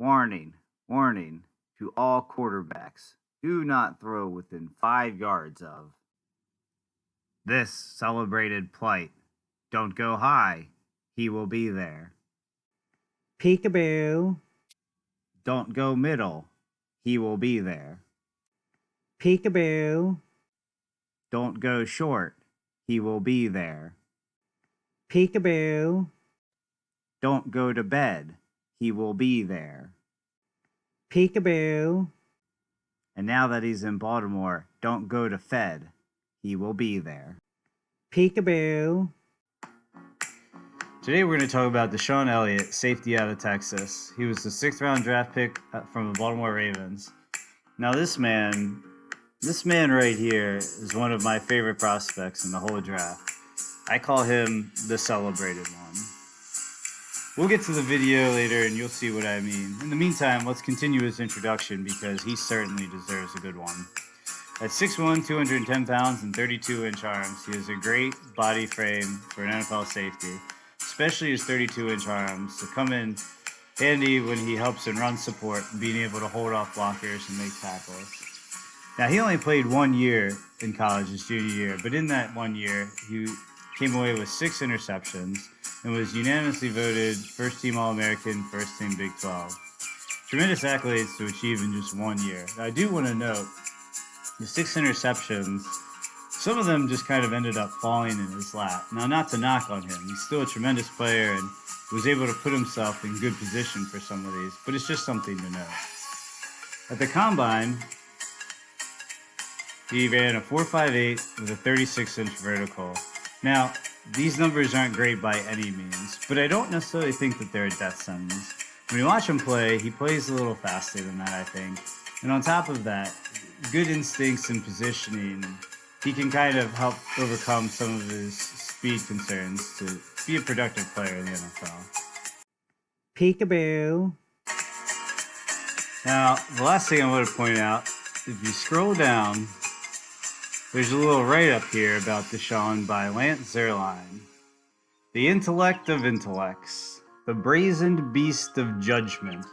Warning, warning to all quarterbacks. Do not throw within 5 yards of this celebrated plight. Don't go high. He will be there. Peekaboo. Don't go middle. He will be there. Peekaboo. Don't go short. He will be there. Peekaboo. Don't go to bed. He will be there. Peekaboo. And now that he's in Baltimore, don't go to Fed. He will be there. Peekaboo. Today we're going to talk about DeShon Elliott, safety out of Texas. He was the 6th-round draft pick from the Baltimore Ravens. Now this man right here is one of my favorite prospects in the whole draft. I call him the celebrated one. We'll get to the video later and you'll see what I mean. In the meantime, let's continue his introduction because he certainly deserves a good one. At 6'1", 210 pounds, and 32-inch arms, he has a great body frame for an NFL safety, especially his 32-inch arms to come in handy when he helps in run support and being able to hold off blockers and make tackles. Now, he only played 1 year in college, his junior year, but in that 1 year, he came away with 6 interceptions and was unanimously voted first-team All-American, first-team Big 12. Tremendous accolades to achieve in just 1 year. Now, I do want to note, the 6 interceptions, some of them just kind of ended up falling in his lap. Now, not to knock on him, he's still a tremendous player and was able to put himself in good position for some of these, but it's just something to know. At the Combine, he ran a 4.58 with a 36-inch vertical. Now, these numbers aren't great by any means, but I don't necessarily think that they're a death sentence. When you watch him play, he plays a little faster than that, I think. And on top of that, good instincts and positioning, he can kind of help overcome some of his speed concerns to be a productive player in the NFL. Peekaboo. Now, the last thing I want to point out, if you scroll down, there's a little write-up here about DeShon by Lance Zierlein. The intellect of intellects, the brazened beast of judgment.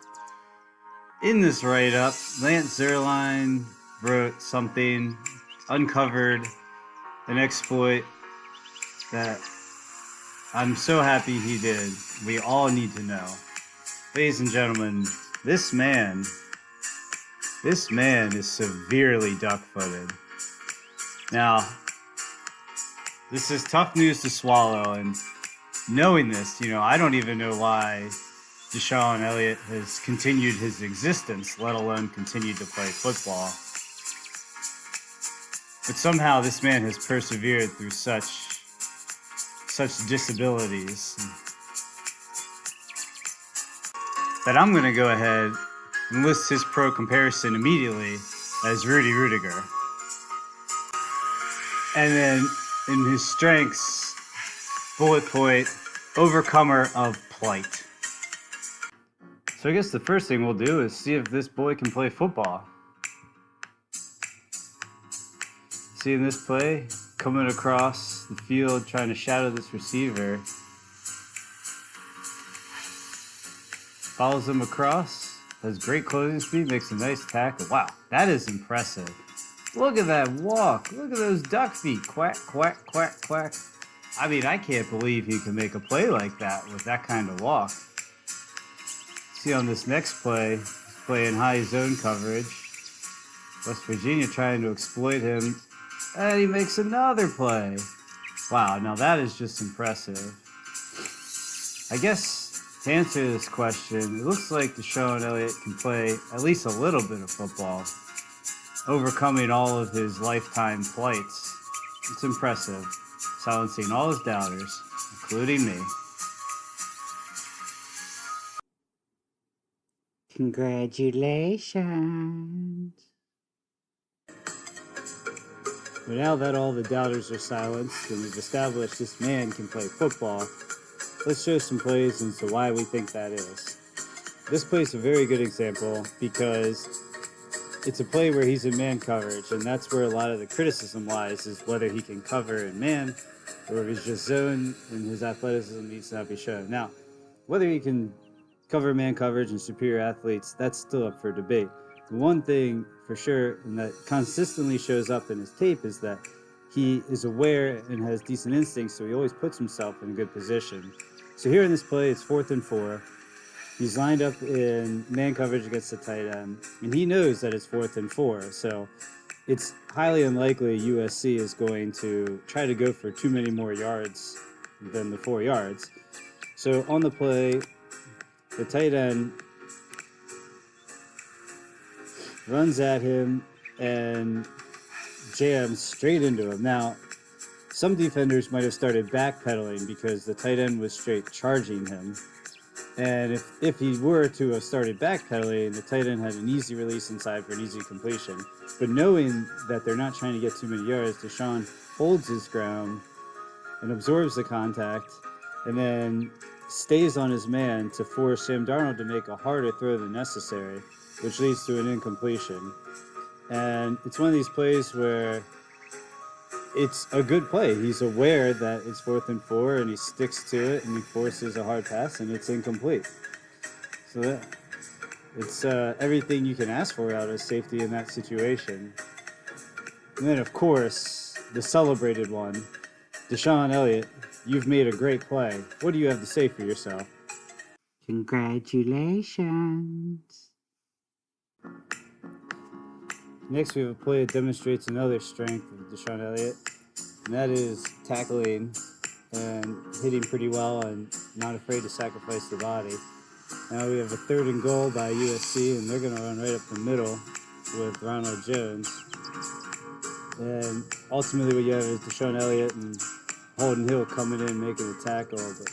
In this write-up, Lance Zierlein wrote something, uncovered an exploit that I'm so happy he did. We all need to know. Ladies and gentlemen, this man is severely duck-footed. Now, this is tough news to swallow, and knowing this, I don't even know why DeShon Elliott has continued his existence, let alone continued to play football. But somehow this man has persevered through such disabilities that I'm going to go ahead and list his pro comparison immediately as Rudy Rudiger. And then in his strengths, bullet point, overcomer of plight. So I guess the first thing we'll do is see if this boy can play football. Seeing this play, coming across the field, trying to shadow this receiver. Follows him across, has great closing speed, makes a nice tackle. Wow, that is impressive. Look at that walk. Look at those duck feet. Quack, quack, quack, quack. I mean, I can't believe he can make a play like that with that kind of walk. See on this next play, he's playing high zone coverage. West Virginia trying to exploit him. And he makes another play. Wow, now that is just impressive. I guess to answer this question, it looks like DeShon Elliott can play at least a little bit of football, overcoming all of his lifetime plights. It's impressive, silencing all his doubters, including me. Congratulations. But now that all the doubters are silenced and we've established this man can play football, let's show some plays as to why we think that is. This play is a very good example because it's a play where he's in man coverage, and that's where a lot of the criticism lies, is whether he can cover in man or if he's just zone and his athleticism needs to not be shown. Now, whether he can cover man coverage and superior athletes, that's still up for debate. The one thing for sure, and that consistently shows up in his tape, is that he is aware and has decent instincts, so he always puts himself in a good position. So here in this play, it's 4th and 4. He's lined up in man coverage against the tight end, and he knows that it's 4th and 4. So it's highly unlikely USC is going to try to go for too many more yards than the 4 yards. So on the play, the tight end runs at him and jams straight into him. Now, some defenders might have started backpedaling because the tight end was straight charging him. And if he were to have started backpedaling, the tight end had an easy release inside for an easy completion. But knowing that they're not trying to get too many yards, DeShon holds his ground and absorbs the contact and then stays on his man to force Sam Darnold to make a harder throw than necessary, which leads to an incompletion. And it's one of these plays where it's a good play. He's aware that it's 4th and 4, and he sticks to it, and he forces a hard pass, and it's incomplete. So it's everything you can ask for out of safety in that situation. And then, of course, the celebrated one, DeShon Elliott. You've made a great play. What do you have to say for yourself? Congratulations. Next, we have a play that demonstrates another strength of DeShon Elliott, and that is tackling and hitting pretty well and not afraid to sacrifice the body. Now we have a 3rd and goal by USC, and they're going to run right up the middle with Ronald Jones. And ultimately what you have is DeShon Elliott and Holden Hill coming in making the tackle. But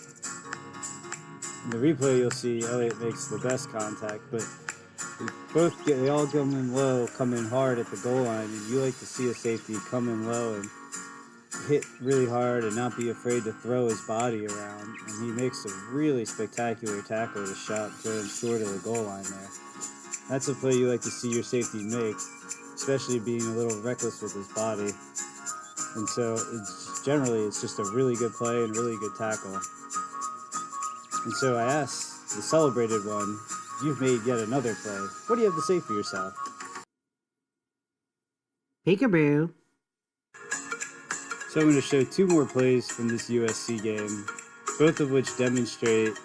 in the replay, you'll see Elliott makes the best contact, but they all come in low, come in hard at the goal line, and you like to see a safety come in low and hit really hard and not be afraid to throw his body around. And he makes a really spectacular tackle to shot going short of the goal line there. That's a play you like to see your safety make, especially being a little reckless with his body. And so it's just a really good play and really good tackle. And so I asked the celebrated one, you've made yet another play. What do you have to say for yourself? Peekaboo. So I'm going to show 2 more plays from this USC game, both of which demonstrate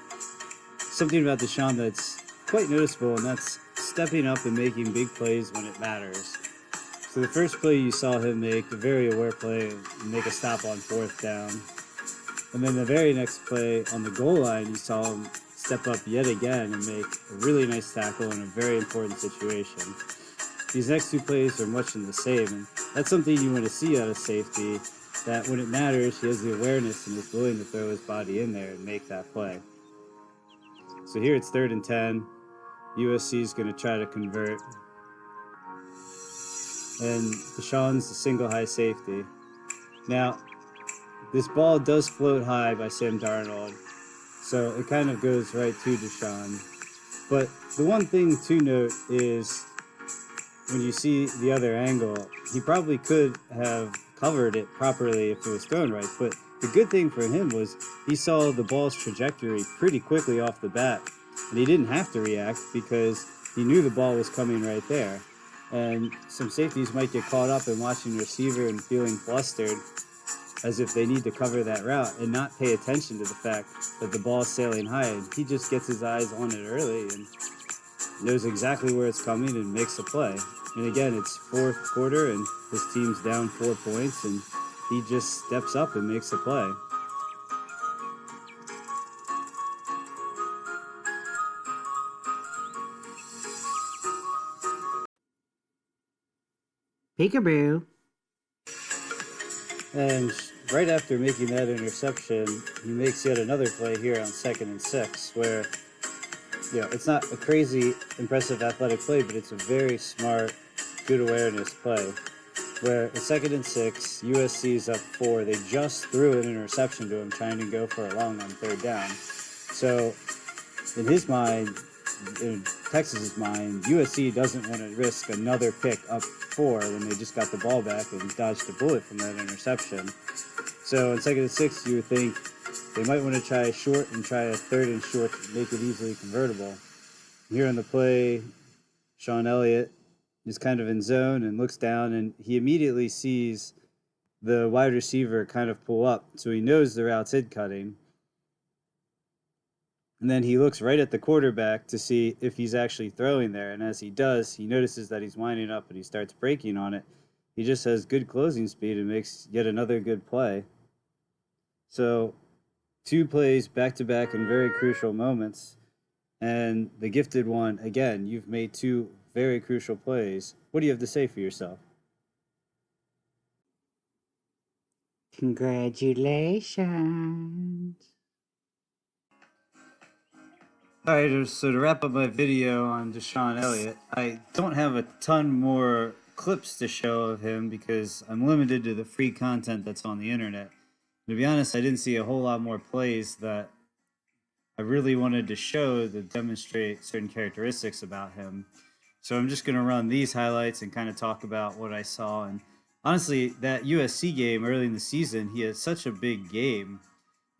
something about DeShon that's quite noticeable, and that's stepping up and making big plays when it matters. So the first play you saw him make, a very aware play, and make a stop on 4th down. And then the very next play on the goal line, you saw him step up yet again and make a really nice tackle in a very important situation. These next 2 plays are much in the same, and that's something you want to see out of safety, that when it matters, he has the awareness and is willing to throw his body in there and make that play. So here it's 3rd and 10. USC is going to try to convert. And DeShon's the single high safety. Now, this ball does float high by Sam Darnold, so it kind of goes right to DeShon. But the one thing to note is when you see the other angle, he probably could have covered it properly if it was thrown right. But the good thing for him was he saw the ball's trajectory pretty quickly off the bat, and he didn't have to react because he knew the ball was coming right there. And some safeties might get caught up in watching the receiver and feeling flustered as if they need to cover that route and not pay attention to the fact that the ball is sailing high. And he just gets his eyes on it early and knows exactly where it's coming and makes a play. And again, it's 4th quarter and his team's down 4 points, and he just steps up and makes a play. Peekaboo. And right after making that interception, he makes yet another play here on 2nd and 6, where it's not a crazy, impressive athletic play, but it's a very smart, good awareness play. Where at 2nd and 6, USC is up 4. They just threw an interception to him, trying to go for a long on 3rd down. So, in his mind, in Texas's mind, USC doesn't want to risk another pick up 4 when they just got the ball back and dodged a bullet from that interception. So in 2nd and 6, you would think they might want to try short and try a third and short to make it easily convertible. Here on the play, DeShon Elliott is kind of in zone and looks down, and he immediately sees the wide receiver kind of pull up, so he knows the route's head cutting. And then he looks right at the quarterback to see if he's actually throwing there. And as he does, he notices that he's winding up and he starts breaking on it. He just has good closing speed and makes yet another good play. So 2 plays back to back in very crucial moments. And the gifted one, again, you've made 2 very crucial plays. What do you have to say for yourself? Congratulations. All right, so to wrap up my video on DeShon Elliott, I don't have a ton more clips to show of him because I'm limited to the free content that's on the internet. To be honest, I didn't see a whole lot more plays that I really wanted to show to demonstrate certain characteristics about him. So I'm just going to run these highlights and kind of talk about what I saw. And honestly, that USC game early in the season, he had such a big game.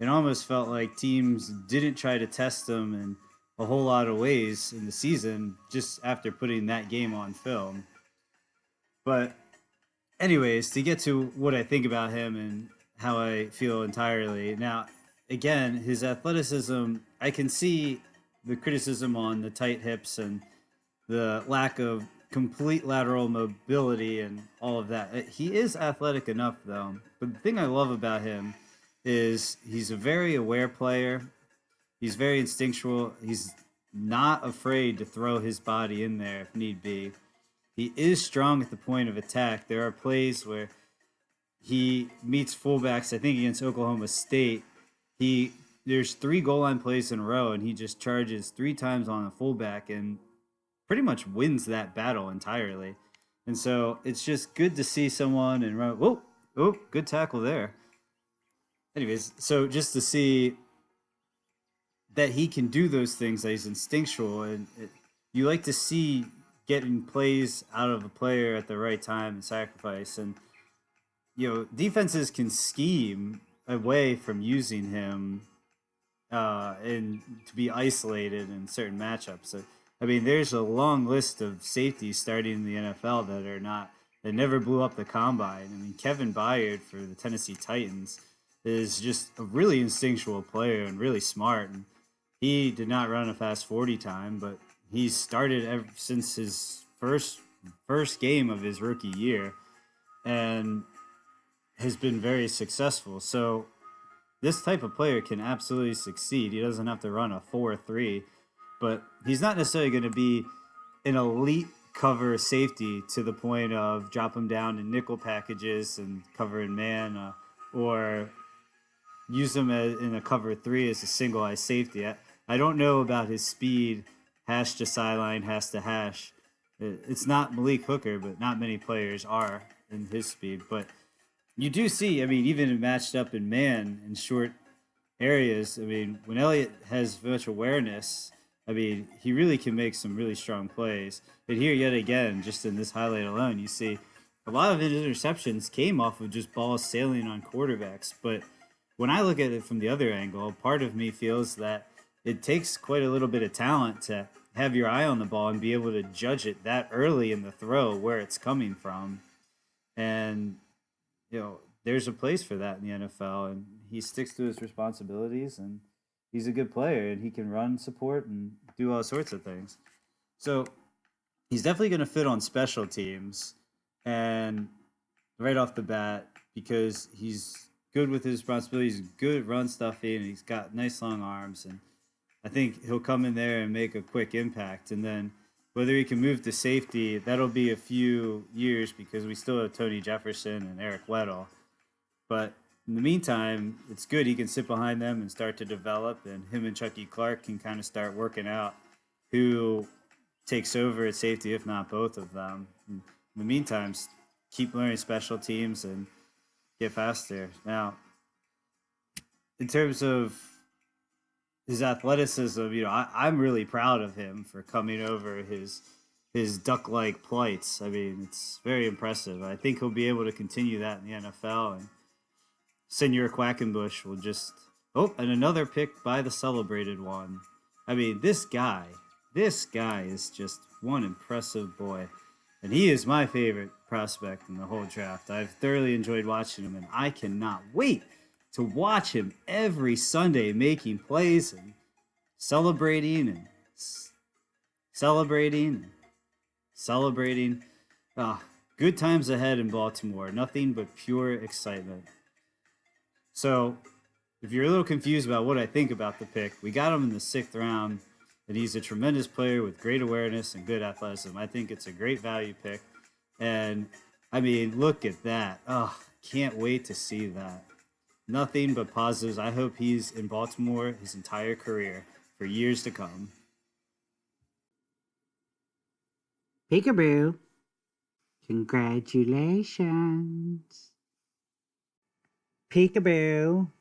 It almost felt like teams didn't try to test him in a whole lot of ways in the season just after putting that game on film. But anyways, to get to what I think about him and how I feel entirely. Now, again, his athleticism, I can see the criticism on the tight hips and the lack of complete lateral mobility and all of that. He is athletic enough, though. But the thing I love about him is he's a very aware player. He's very instinctual. He's not afraid to throw his body in there if need be. He is strong at the point of attack. There are plays where he meets fullbacks. I think against Oklahoma State, there's 3 goal line plays in a row, and he just charges 3 times on a fullback and pretty much wins that battle entirely. And so it's just good to see someone and run. Oh, good tackle there. Anyways, so just to see that he can do those things, that he's instinctual, and you like to see getting plays out of a player at the right time and sacrifice. And defenses can scheme away from using him and to be isolated in certain matchups. I mean, there's a long list of safeties starting in the NFL that never blew up the combine. I mean, Kevin Byard for the Tennessee Titans is just a really instinctual player and really smart. And he did not run a fast 40 time, but he's started ever since his first game of his rookie year and has been very successful. So this type of player can absolutely succeed. He doesn't have to run a 4-3, but he's not necessarily going to be an elite cover safety to the point of drop him down in nickel packages and cover in man or use him in a cover 3 as a single eye safety. I don't know about his speed, hash to sideline, hash to hash. It's not Malik Hooker, but not many players are in his speed. But you do see, I mean, even matched up in man in short areas, I mean, when Elliott has much awareness, I mean, he really can make some really strong plays. But here, yet again, just in this highlight alone, you see a lot of his interceptions came off of just balls sailing on quarterbacks. But when I look at it from the other angle, part of me feels that it takes quite a little bit of talent to have your eye on the ball and be able to judge it that early in the throw where it's coming from. And, there's a place for that in the NFL, and he sticks to his responsibilities, and he's a good player, and he can run support and do all sorts of things. So he's definitely going to fit on special teams, and right off the bat, because he's good with his responsibilities, good at run stuffing, and he's got nice long arms, and I think he'll come in there and make a quick impact. And then whether he can move to safety, that'll be a few years because we still have Tony Jefferson and Eric Weddle. But in the meantime, it's good he can sit behind them and start to develop, and him and Chucky Clark can kind of start working out who takes over at safety, if not both of them. In the meantime, keep learning special teams and get faster. Now, in terms of his athleticism, I'm really proud of him for coming over his duck-like plights. I mean, it's very impressive. I think he'll be able to continue that in the NFL, and Senor Quackenbush will just Oh, and another pick by the celebrated one. I mean, this guy is just one impressive boy. And he is my favorite prospect in the whole draft. I've thoroughly enjoyed watching him, and I cannot wait to watch him every Sunday making plays and celebrating and celebrating and celebrating. Ah, good times ahead in Baltimore. Nothing but pure excitement. So, if you're a little confused about what I think about the pick, we got him in the 6th round, and he's a tremendous player with great awareness and good athleticism. I think it's a great value pick. And I mean, look at that. Oh, can't wait to see that. Nothing but positives. I hope he's in Baltimore his entire career for years to come. Peekaboo. Congratulations. Peekaboo.